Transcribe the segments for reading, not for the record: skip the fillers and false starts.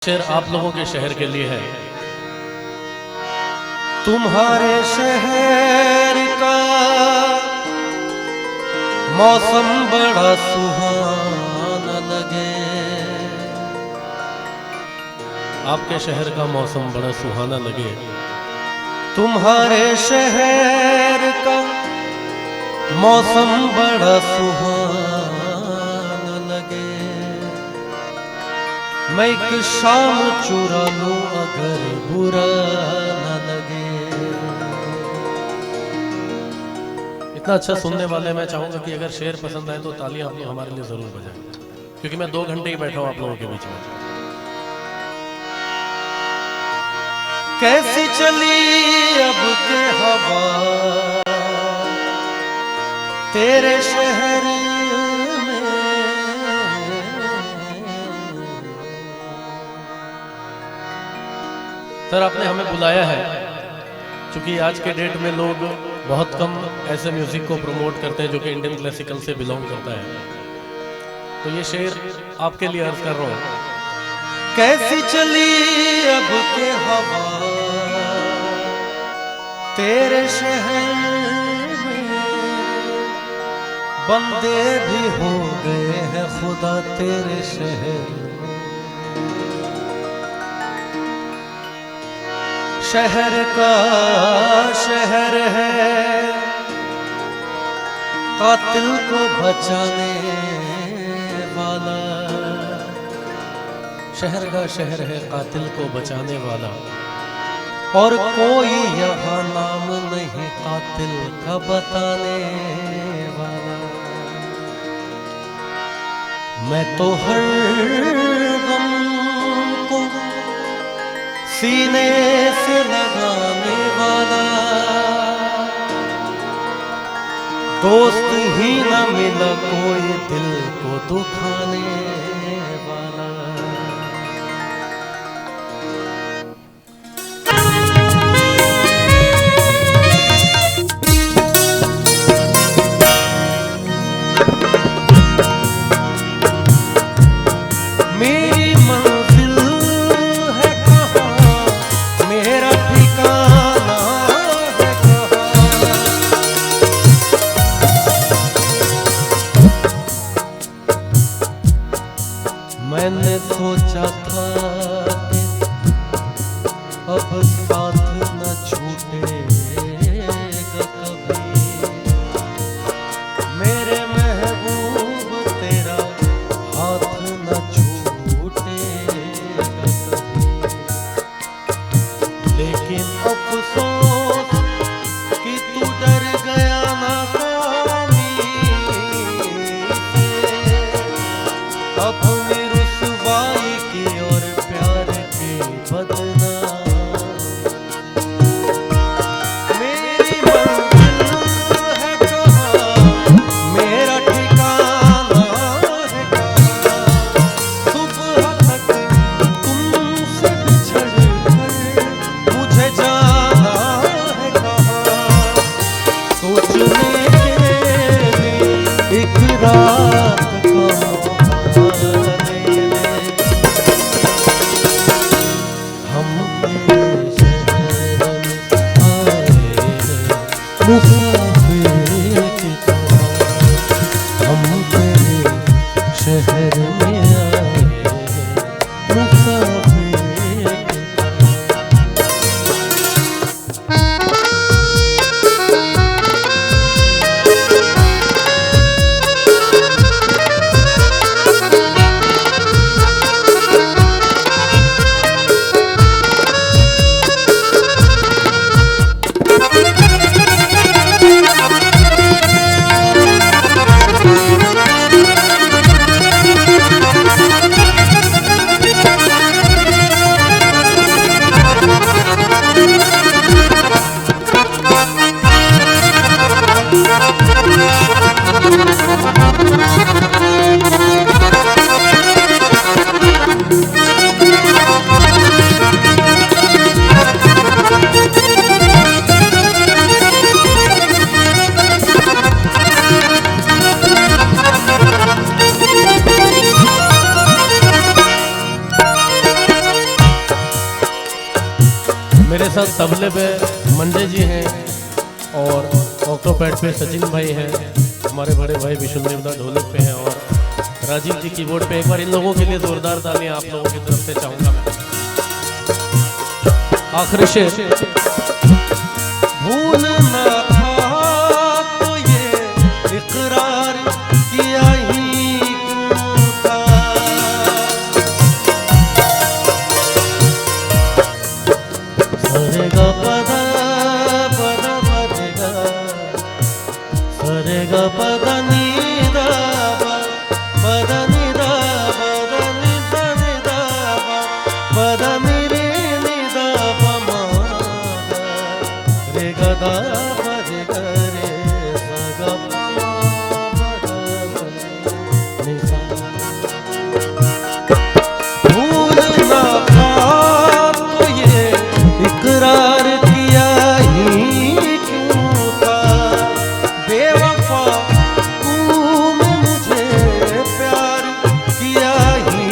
शेर आप लोगों के शहर के लिए है। तुम्हारे शहर का मौसम बड़ा सुहाना लगे। आपके शहर का मौसम बड़ा सुहाना लगे। तुम्हारे शहर का मौसम बड़ा सुहाना लगे। मैं एक शाम चुरा लूं अगर बुरा न लगे। इतना अच्छा सुनने वाले मैं चाहूंगा कि अगर शेर पसंद आए तो तालियां आप लोग हमारे लिए जरूर बजाएं, क्योंकि मैं 2 घंटे ही बैठा हूं आप लोगों के बीच में। कैसी चली अब के हवा तेरे शहर में। सर आपने हमें बुलाया है क्योंकि आज के डेट में लोग बहुत कम ऐसे म्यूजिक को प्रमोट करते हैं जो कि इंडियन क्लासिकल से बिलोंग करता है। तो ये शेर आपके लिए अर्ज कर रहा हूं। कैसी चली अब के हवा तेरे शहर में। बंदे भी हो गए हैं खुदा तेरे शहर। शहर का शहर है कातिल को बचाने वाला। शहर का शहर है कातिल को बचाने वाला। और कोई यहाँ नाम नहीं कातिल का बताने वाला। मैं तो हर गम को सीने से लगाने वाला। दोस्त ही न मिला कोई दिल को दुखाने वाला। मेरी मंजिल है कहाँ, मेरा ठिकाना है कहाँ। मेरे साथ तबले पे मंडे जी हैं और ऑक्टोपैड पे सचिन भाई हैं, हमारे बड़े भाई विष्णुदेवदा ढोलक पे हैं और राजीव जी कीबोर्ड पे। एक बार इन लोगों के लिए जोरदार तालियां आप लोगों की तरफ से चाहूंगा मैं। आखिरी शेर। भूलना था तो ये इकरार किया ही क्यों था। सरेगा पदा पदा पदेगा, सरेगा पदा नीदा पदा नीदा पदा नीदा नीदा पदा नीरे नीदा पमा रे गदा पदे करे सगा पमा पदा निसा। भूलना था तो ये इकरार किया ही क्यों था। बेवफा तूने मुझे प्यार किया ही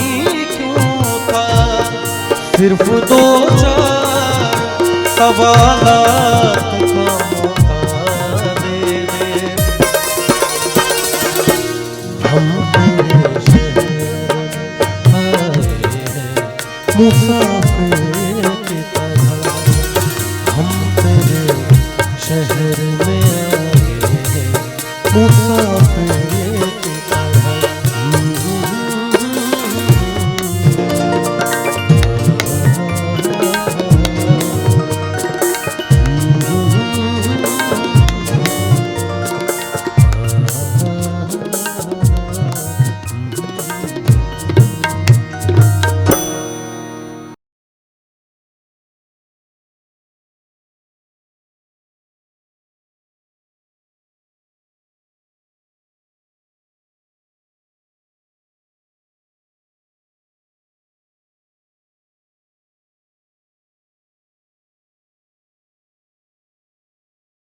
क्यों था। सिर्फ दो चार सवालात का मौका दे दे। हम तेरे शहर आए हैं मुसाफिर।